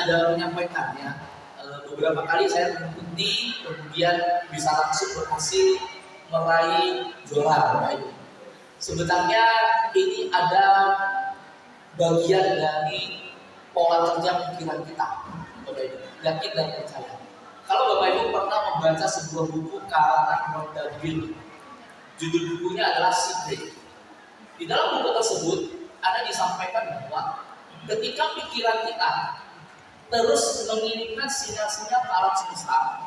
ada menyampaikan ya, beberapa kali saya mengikuti kemudian bisa langsung berhasil meraih juara Bapak Ibu. Sebenarnya ini ada bagian dari pola kerja pikiran kita Bapak Ibu, yakin dan percaya. Kalau Bapak Ibu pernah membaca sebuah buku karangan Rhonda Byrne, judul bukunya adalah Secret. Di dalam buku tersebut ada disampaikan bahwa ketika pikiran kita terus mengirimkan sinyal-sinyal ke alam semesta,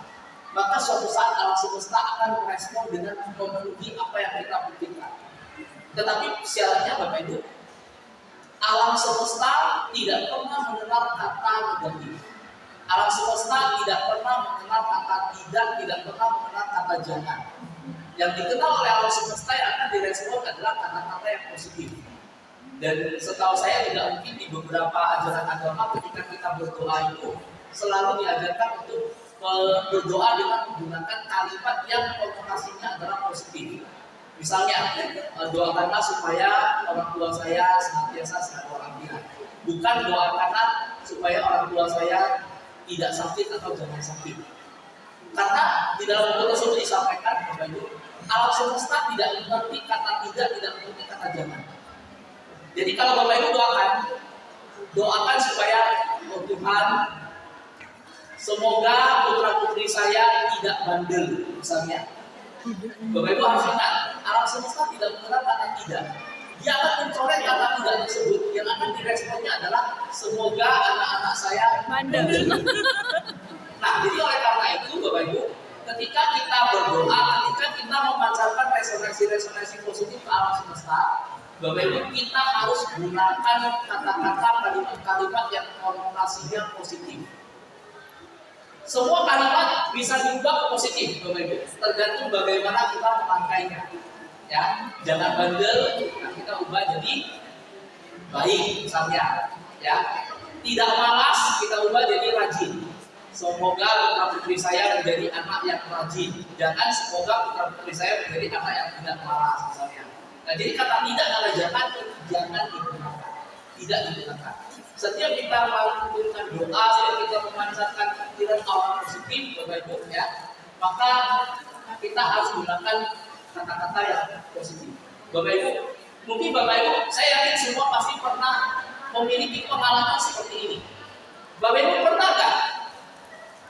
maka suatu saat alam semesta akan merespon dengan memenuhi apa yang kita pikirkan. Tetapi syaratnya Bapak Ibu, alam semesta tidak pernah mengenal kata negatif. Alam semesta tidak pernah mengenal kata tidak pernah mengenal kata jangan. Yang dikenal oleh alam semesta yang akan direspon adalah kata-kata yang positif. Dan setahu saya tidak mungkin di beberapa ajaran agama ketika kita berdoa itu selalu diajarkan untuk berdoa dengan menggunakan kalimat yang konotasinya adalah positif. Misalnya, doakanlah supaya orang tua saya senantiasa sehat walafiat. Bukan doakanlah supaya orang tua saya tidak sakit atau jangan sakit. Karena di dalam buku tersebut disampaikan Bapak Ibu, alam semesta tidak mengerti kata tidak mengerti kata jangan. Jadi kalau Bapak Ibu doakan supaya oh Tuhan, semoga putra putri saya tidak bandel misalnya. Bapak Ibu harus ingat, alam semesta tidak mengenal kata tidak. Dia akan mencoret kata tidak tersebut. Yang akan diresponnya adalah semoga anak-anak saya bandel. Nah, jadi oleh karena itu Bapak Ibu, ketika kita berdoa, ketika kita memancarkan resonansi positif ke alam semesta, Bapak Ibu, kita harus gunakan kata-kata kalimat-kalimat yang konotasinya positif. Semua kalimat bisa diubah ke positif, Bapak Ibu, tergantung bagaimana kita merangkainya. Ya, jangan bandel, nah kita ubah jadi baik misalnya. Ya, tidak malas, kita ubah jadi rajin. Semoga putra putri saya menjadi anak yang rajin. Jangan semoga putra putri saya menjadi anak yang tidak malas misalnya. Nah, jadi kata tidak kata jangan digunakan. Tidak digunakan. Setiap kita melakukan doa, setiap kita memancarkan pikiran awal positif, Bapak Ibu, ya, maka kita harus gunakan kata-kata yang positif. Bapak Ibu, mungkin Bapak Ibu, saya yakin semua pasti pernah memiliki pengalaman seperti ini. Bapak Ibu pernah nggak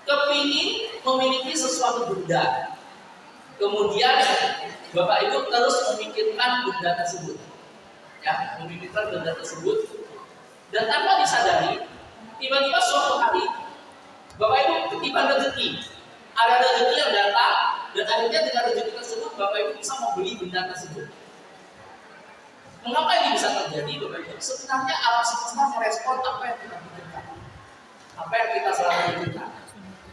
kepingin memiliki sesuatu benda, kemudian Bapak Ibu terus memikirkan benda tersebut, ya, memikirkan benda tersebut, dan tanpa disadari, tiba-tiba suatu hari Bapak Ibu ketiban rezeki, ada rezeki yang datang, dan akhirnya dengan rezeki tersebut Bapak Ibu bisa membeli benda tersebut. Mengapa ini bisa terjadi, Bapak Ibu? Sebenarnya alam semesta merespon apa yang kita pikirkan, apa yang kita selalu pikirkan.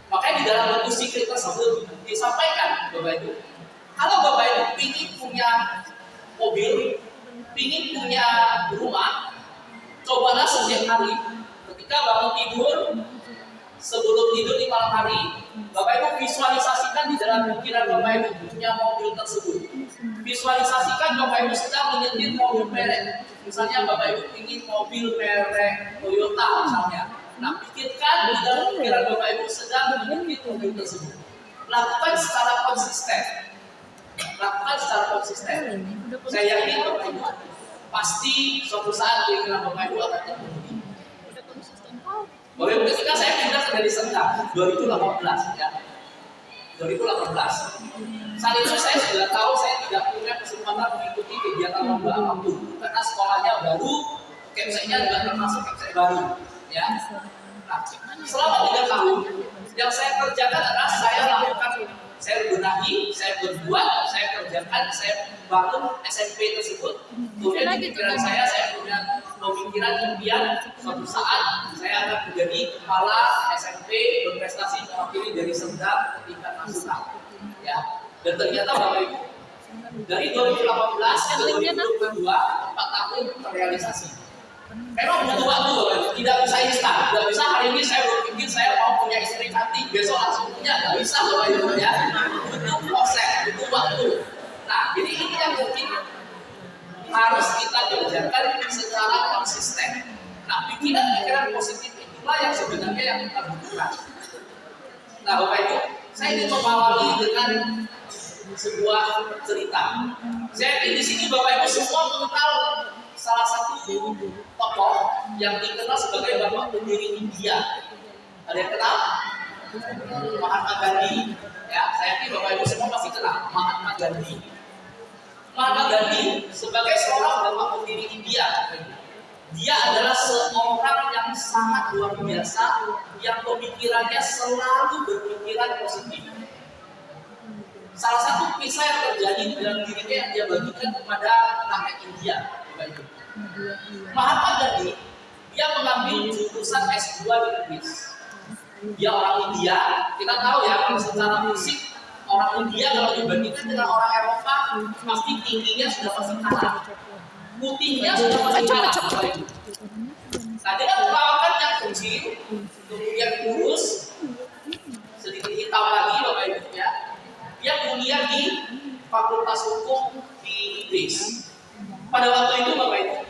Makanya di dalam buku Secret tersebut disampaikan, Bapak Ibu, kalau Bapak Ibu ingin punya mobil, ingin punya rumah, cobalah setiap hari ketika bangun tidur, sebelum tidur di malam hari, Bapak Ibu visualisasikan di dalam pikiran Bapak Ibu punya mobil tersebut. Visualisasikan Bapak Ibu sedang menyetir mobil merek. Misalnya Bapak Ibu ingin mobil merek Toyota misalnya. Nah, pikirkan di dalam pikiran Bapak Ibu sedang menyetir mobil tersebut. Lakukan secara konsisten. Saya yakin Bapak Ibu pasti suatu saat keinginan Bapak Ibu akan terpenuhi. Bapak Ibu, ketika saya pindah dari Sendang 2018 ya, 2018. Saat itu saya sudah tahu saya tidak punya kesempatan mengikuti kegiatan lomba apapun karena sekolahnya baru, kepseknya juga termasuk kepsek baru, ya. Nah, selama 3 tahun yang saya kerjakan adalah saya lakukan, saya benahi, saya berbuat, saya kerjakan, saya bangun SMP tersebut. Kemudian di pikiran saya punya pemikiran impian suatu saat saya akan menjadi kepala SMP berprestasi mewakili dari Sendang ke tingkat nasional. Ya, dan ternyata Bapak Ibu dari 2018 ke 2022 4 tahun terrealisasi. Memang butuh waktu, Bapak Ibu, tidak bisa instan, tidak bisa hari ini saya berpikir saya mau punya istri cantik, besok langsung punya, tidak bisa Bapak Ibu ya. Butuh proses, butuh waktu. Nah, jadi ini yang mungkin harus kita kerjakan secara konsisten. Nah, pikiran-pikiran positif itulah itulah yang sebenarnya yang kita butuhkan. Nah, Bapak Ibu, saya ingin mengawali dengan sebuah cerita. Saya yakin di sini Bapak Ibu semua mengenal salah satu tokoh yang dikenal sebagai bapak pendiri India. Ada yang kenal? Mahatma Gandhi. Ya, saya yakin Bapak Ibu semua pasti kenal Mahatma Gandhi. Mahatma Gandhi sebagai seorang bapak pendiri India, dia adalah seorang yang sangat luar biasa, yang pemikirannya selalu berpikiran positif. Salah satu kisah yang terjadi dalam dirinya yang dia bagikan kepada rakyat India. Mahatma Gandhi, dia mengambil jurusan S2 di Inggris. Dia orang India, kita tahu ya kalau secara fisik orang India kalau dibandingkan dengan orang Eropa pasti tingginya sudah pasti kalah, putihnya sudah pasti kalah. Nah, dengan perawakan yang kecil, kemudian kurus, sedikit hitam lagi Bapak Ibu ya, dia kuliah di Fakultas Hukum di Inggris. Pada waktu itu Bapak Ibu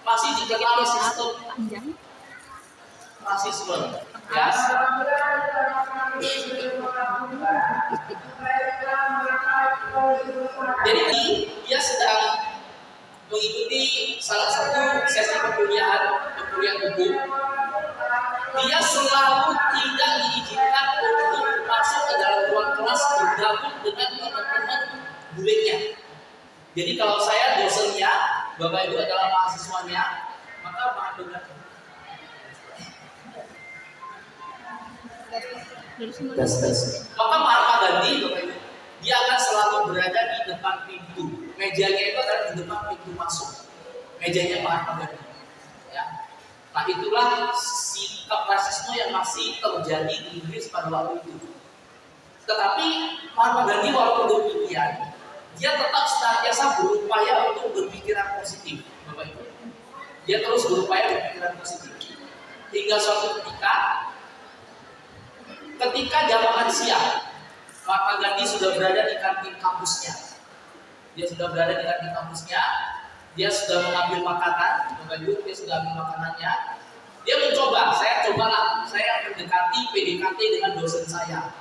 masih dikenal sistem rasisme ya. Jadi dia sedang mengikuti salah satu sesi perkuliahan hukum. Dia selalu tidak diizinkan untuk masuk ke dalam ruang kelas bergabung dengan teman-teman bulenya. Jadi kalau saya dosennya, Bapak Ibu adalah mahasiswanya, maka Maka Mahatma Gandhi, Bapak Ibu, dia akan selalu berada di depan pintu. Mejanya itu adalah di depan pintu masuk. Mejanya Mahatma Gandhi. Ya. Nah, itulah sikap rasisme yang masih terjadi di Inggris pada waktu itu. Tetapi Mahatma Gandhi walaupun demikian, dia tetap senantiasa berupaya untuk berpikiran positif, Bapak Ibu. Dia terus berupaya berpikiran positif. Hingga suatu ketika jam makan siang, Mahatma Gandhi sudah berada di kantin kampusnya. Dia sudah mengambil makanan, Bapak Ibu, dia sudah ambil makanannya. Dia mencoba, saya mendekati PDKT dengan dosen saya.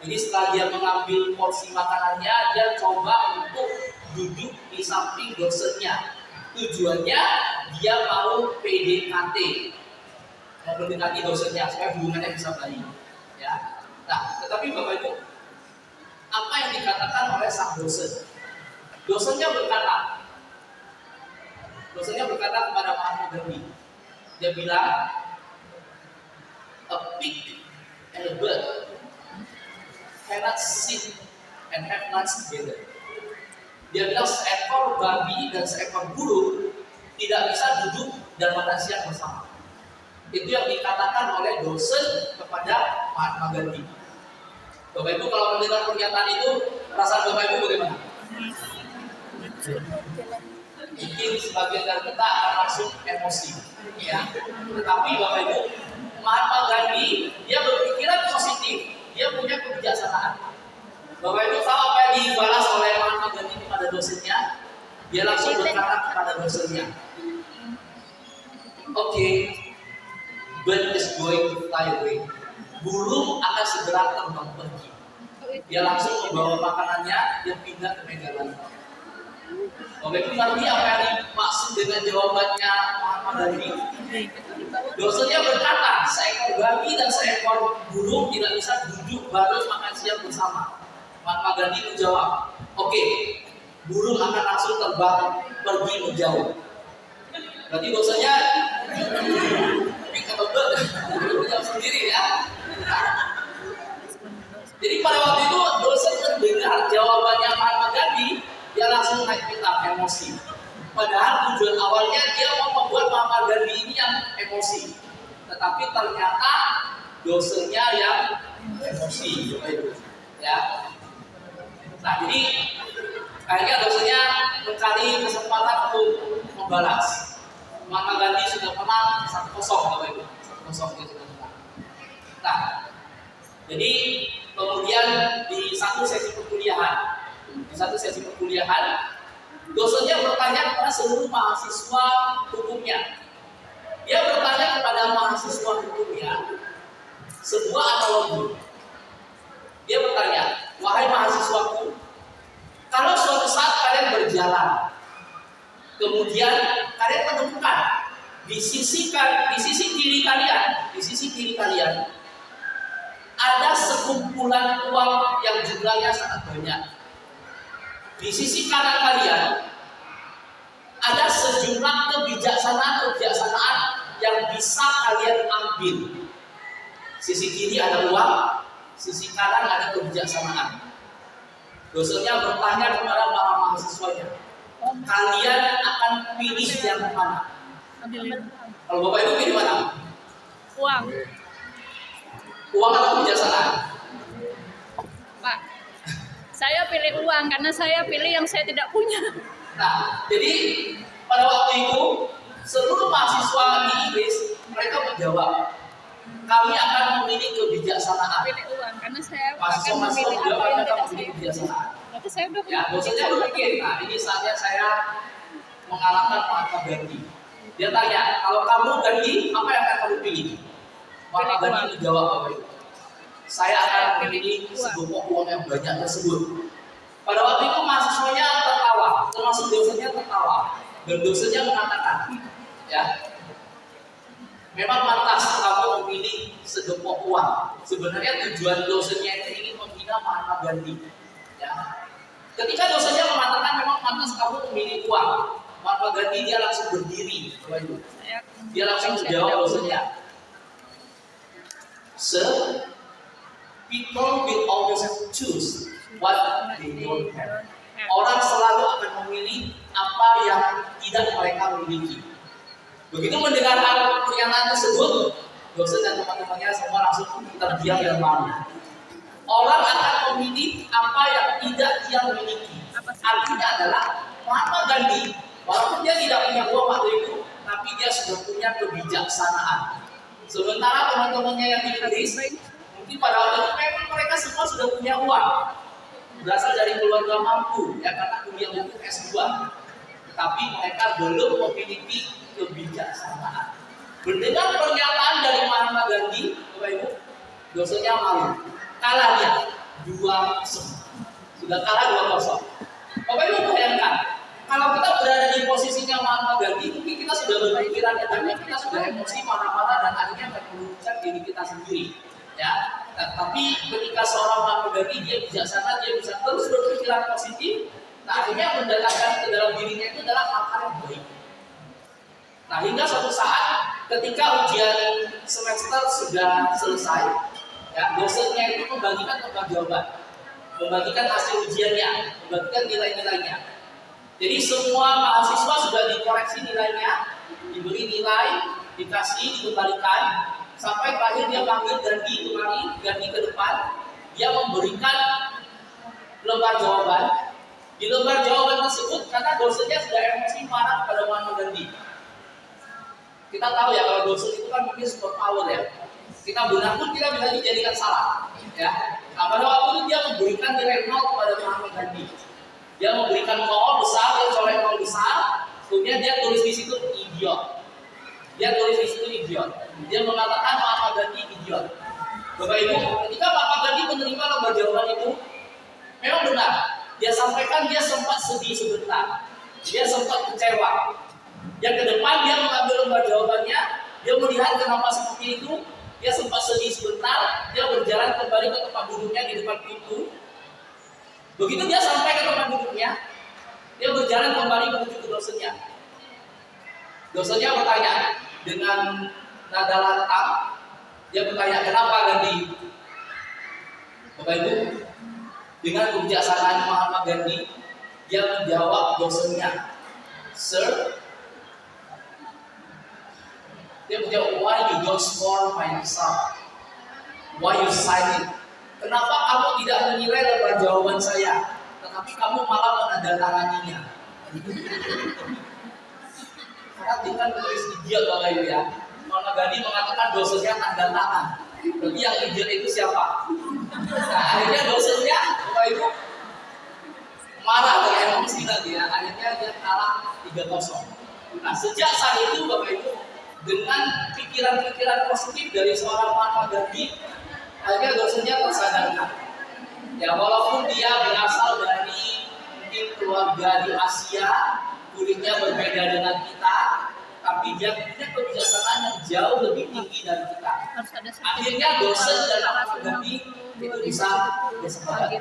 Jadi setelah dia mengambil porsi makanannya, dia coba untuk duduk di samping dosennya. Tujuannya dia mau PDKT, mendekati dosennya supaya hubungannya bisa baik. Ya. Nah, tetapi Bapak Ibu, apa yang dikatakan oleh sang dosen? Dosennya berkata kepada Mahatma Gandhi. Dia bilang, a pig and a bird cannot sit and have lunch together. Dia bilang seekor babi dan seekor burung tidak bisa duduk dan makan siang bersama. Itu yang dikatakan oleh dosen kepada Mahatma Gandhi. Bapak Ibu kalau mendengar pernyataan itu, perasaan Bapak Ibu bagaimana? Mungkin sebagian dari kita akan langsung emosi, ya. Tetapi Bapak Ibu, Mahatma Gandhi dia berpikiran positif, dia punya kebijaksanaan. Bapak Ibu tahu apa yang dibalas oleh Mahatma Gandhi kepada dosennya? Dia langsung berkata kepada dosennya, "Oke, bird is going to fly away." Burung akan segera terbang pergi. Dia langsung membawa makanannya, dia pindah ke meja lain. Bapak Ibu ngerti apa yang dimaksud dengan jawabannya Mahatma Gandhi? Dosennya berkata, seekor babi dan seekor burung tidak bisa duduk bareng makan siang bersama. Mahatma Gandhi menjawab, "Oke, burung akan langsung terbang pergi menjauh." Berarti dosennya menjawab sendiri ya. Jadi pada waktu itu dosen mendengar jawabannya Mahatma Gandhi, dia langsung naik pitam, emosi. Padahal tujuan awalnya dia mau membuat Mahatma Gandhi ini yang emosi, tetapi ternyata dosennya yang emosi, ya. Nah, jadi kayaknya dosennya mencari kesempatan untuk membalas. Mahatma Gandhi sudah menang 1-0, Bapak Ibu. 1-0 dia sudah menang. Nah, jadi kemudian di satu sesi perkuliahan, dosennya bertanya kepada seluruh mahasiswa hukumnya. Dia bertanya kepada mahasiswa hukumnya sebuah analogi. Dia bertanya, wahai mahasiswaku, kalau suatu saat kalian berjalan, kemudian kalian menemukan di sisi kiri kalian ada sekumpulan uang yang jumlahnya sangat banyak. Di sisi kanan kalian ada sejumlah kebijaksanaan yang bisa kalian ambil. Sisi kiri ada uang, sisi kanan ada kebijaksanaan. Dosennya bertanya kepada para mahasiswanya, kalian akan pilih yang mana? Kalau Bapak Ibu pilih mana? Uang. Uang atau kebijaksanaan? Pak, saya pilih uang karena saya pilih yang saya tidak punya. Nah, jadi pada waktu itu seluruh mahasiswa di Inggris mereka menjawab, kami akan memilih kebijaksanaan. Pilih uang karena saya Mahasiswa akan memilih apa yang tidak saya punya. kebijaksanaan. Berarti saya udah Ya, dosennya berpikir, nah ini saatnya saya mengalahkan Mahatma Gandhi. Dia tanya, kalau kamu Gandhi, apa yang akan kamu pilih? Mahatma Gandhi menjawab apa itu? Saya akan memilih sebuah uang yang banyak tersebut. Pada waktu itu mahasiswanya tertawa, termasuk dosennya tertawa. Dan dosennya mengatakan, ya, memang pantas kamu memilih segepok uang. Sebenarnya tujuan dosennya itu ingin menghina Mahatma Gandhi. Ya. Ketika dosennya mengatakan memang pantas kamu memilih uang, Mahatma Gandhi dia langsung berdiri. Dia langsung menjawab dosennya. Sir, people will always choose what they don't have. Orang selalu akan memilih apa yang tidak mereka miliki. Begitu mendengar pernyataan tersebut, dosen dan teman-temannya semua langsung terdiam dan malu. Orang akan memilih apa yang tidak dia miliki. Artinya adalah Mahatma Gandhi, walaupun dia tidak punya uang waktu itu, tapi dia sudah punya kebijaksanaan. Sementara teman-temannya yang di Inggris, mungkin pada waktu itu memang mereka semua sudah punya uang, berasal dari keluarga mampu, ya karena kuliah hukum S2. Tetapi mereka belum memiliki kebijaksanaan. Mendengar pernyataan dari Mahatma Gandhi, Bapak Ibu, dosennya malu. Kalah dia 2-0. Sudah kalah 2-0. Bapak Ibu bayangkan, kalau kita berada di posisinya Mahatma Gandhi, mungkin kita sudah berpikiran, kita sudah emosi, marah-marah dan akhirnya merugikan diri kita sendiri. Ya, tapi ketika seorang Mahatma Gandhi dia bijaksana, dia bisa terus berpikiran positif. Nah, akhirnya mendatangkan ke dalam dirinya itu adalah hal-hal yang baik. Nah, hingga suatu saat ketika ujian semester sudah selesai, ya, dosennya itu membagikan tempat jawaban, membagikan hasil ujiannya, membagikan nilai-nilainya. Jadi semua mahasiswa sudah dikoreksi nilainya, diberi nilai, dikasih, dikembalikan, sampai terakhir dia panggil Gandhi ke depan, dia memberikan lembar jawaban. Di lembar jawaban tersebut, karena dosennya sudah emosi marah kepada Mahatma Gandhi. Kita tahu ya kalau dosen itu kan mungkin super power ya. Kita benar pun kita bisa dijadikan salah. Ya. Nah, pada waktu itu dia memberikan nilai 0 kepada Mahatma Gandhi. Dia memberikan 0 besar, dia coret 0 besar, kemudian dia tulis di situ idiot. Dia tulis di situ idiot. Dia mengatakan Mahatma Gandhi idiot. Bapak Ibu, ketika Mahatma Gandhi menerima lembar jawaban itu, memang benar. Dia sampaikan dia sempat sedih sebentar, dia sempat kecewa. Yang ke depan dia mengambil lembar jawabannya, dia melihat kenapa seperti itu, dia sempat sedih sebentar, dia berjalan kembali ke tempat duduknya di depan pintu. Begitu dia sampai ke tempat duduknya, dia berjalan kembali menuju ke dosennya. Dosennya bertanya dengan nada lantang, dia bertanya, kenapa Gandhi? Bapak Ibu, dengan kebijaksanaan Mahatma Gandhi, dia menjawab dosennya, Sir, dia menjawab, why you don't score my result? Why you cite it? Kenapa kamu tidak menilai lembar jawaban saya, tetapi kamu malah menandatanganinya? Karena tinggal menulis idiot Bapak Ibu ya. Mahatma Gandhi mengatakan dosennya tanda tangan. Berarti yang idiot itu siapa? Nah, akhirnya dosennya Bapak Ibu marah atau emosi nanti ya. Akhirnya dia kalah 3-0. Nah, sejak saat itu Bapak Ibu, dengan pikiran-pikiran positif dari seorang Mahatma Gandhi, akhirnya dosennya tersadarkan. Ya, walaupun dia berasal dari mungkin keluarga di Asia, kulitnya berbeda dengan kita, tapi dia punya kebijaksanaan yang jauh lebih tinggi dari kita. Harus ada Akhirnya dosen dan Mahatma Gandhi itu bisa bersepakat.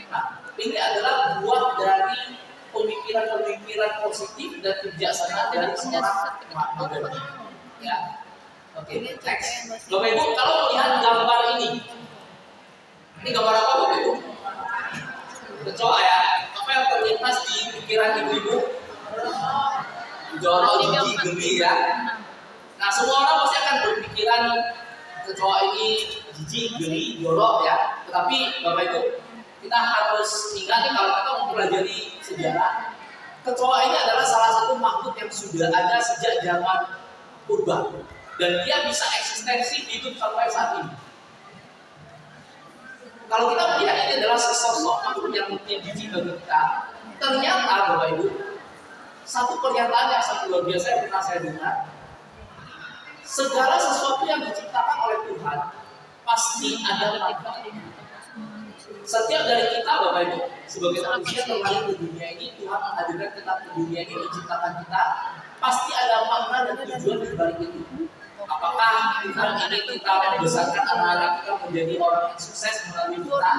Nah, ini adalah buah dari pemikiran-pemikiran positif dan kebijaksanaan dari seorang Mahatma Gandhi. Ya, oke, next. Bapak Ibu, kalau melihat gambar ini gambar apa Bapak Ibu? Kecoa ya. Apa yang terlintas di pikiran ibu-ibu? Jorok, jijik, geli ya. Nah, semua orang pasti akan berpikiran kecoa ini jijik, geli, jorok ya. Tetapi Bapak Ibu, kita harus ingat kalau kita mempelajari sejarah, kecoa ini adalah salah satu makhluk yang sudah ada sejak zaman purba dan dia bisa eksistensi hidup sampai saat ini. Kalau kita melihat ini adalah sesosok makhluk yang mungkin jijik bagi kita, ternyata Bapak Ibu, satu pernyataan yang sangat luar biasa yang pernah saya dengar, segala sesuatu yang diciptakan oleh Tuhan pasti ada manfaatnya. Setiap dari kita Bapak Ibu sebagai manusia terlahir ke dunia ini, Tuhan menghadirkan kita ke dunia ini, menciptakan kita, pasti ada makna dan tujuan di balik itu. Apakah Tuhan ingin kita membesarkan anak-anak kita menjadi orang yang sukses melalui kita,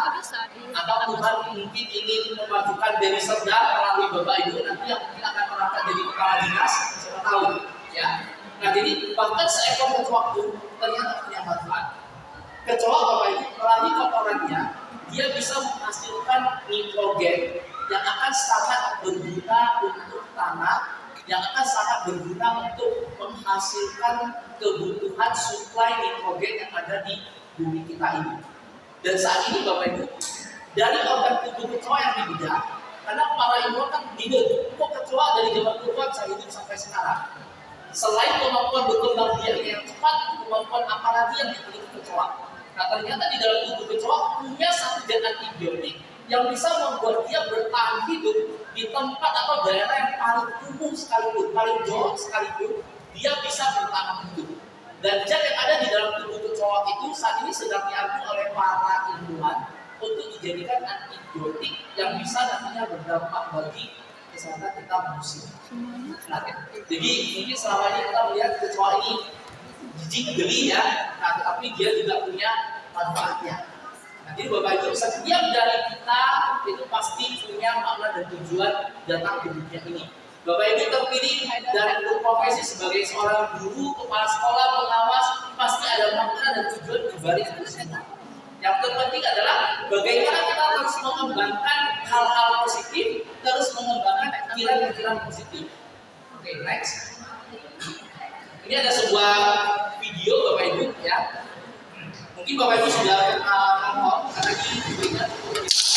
atau Tuhan mungkin ingin memajukan Dewi Serdar melalui Bapak Ibu nanti yang mungkin akan merangkap jadi kepala dinas, siapa tahu ya. Nah, jadi bahkan seekor kecoa pun ternyata punya manfaat. Kecoa Bapak Ibu melalui kotorannya dia bisa menghasilkan nitrogen yang akan sangat berguna untuk tanah, yang akan sangat berguna untuk menghasilkan kebutuhan suplai nitrogen yang ada di bumi kita ini. Dan saat ini Bapak Ibu, dari organ tubuh kecoa yang dibedah, karena para ilmuwan kan bingung, kok kecoa dari zaman purba bisa hidup sampai sekarang? Selain kemampuan berkembang biak yang cepat, kemampuan apa lagi yang dimiliki kecoa? Nah, ternyata di dalam tubuh kecoa punya satu zat antibiotik yang bisa membuat dia bertahan hidup di tempat atau daerah yang paling kumuh sekalipun, paling jorok sekalipun, dia bisa bertahan hidup. Dan zat yang ada di dalam tubuh kecoa itu saat ini sedang diambil oleh para ilmuwan untuk dijadikan antibiotik yang bisa nantinya berdampak bagi kesehatan kita manusia. Nah, jadi mungkin selama ini kita melihat kecoa ini jijik, geli ya, nah, tetapi dia juga punya manfaatnya. Nah, jadi Bapak Ibu, setiap dari kita itu pasti punya makna dan tujuan datang ke dunia ini. Bapak Ibu terpilih dari berprofesi sebagai seorang guru, kepala sekolah, pengawas, pasti ada makna dan tujuan di balik itu semua. Yang terpenting adalah bagaimana kita terus mengembangkan hal-hal positif, terus mengembangkan pikiran-pikiran positif. Oke, next. Ini ada sebuah video Bapak Ibu ya. Mungkin Bapak Ibu sudah nonton karena ini videonya cukup besar.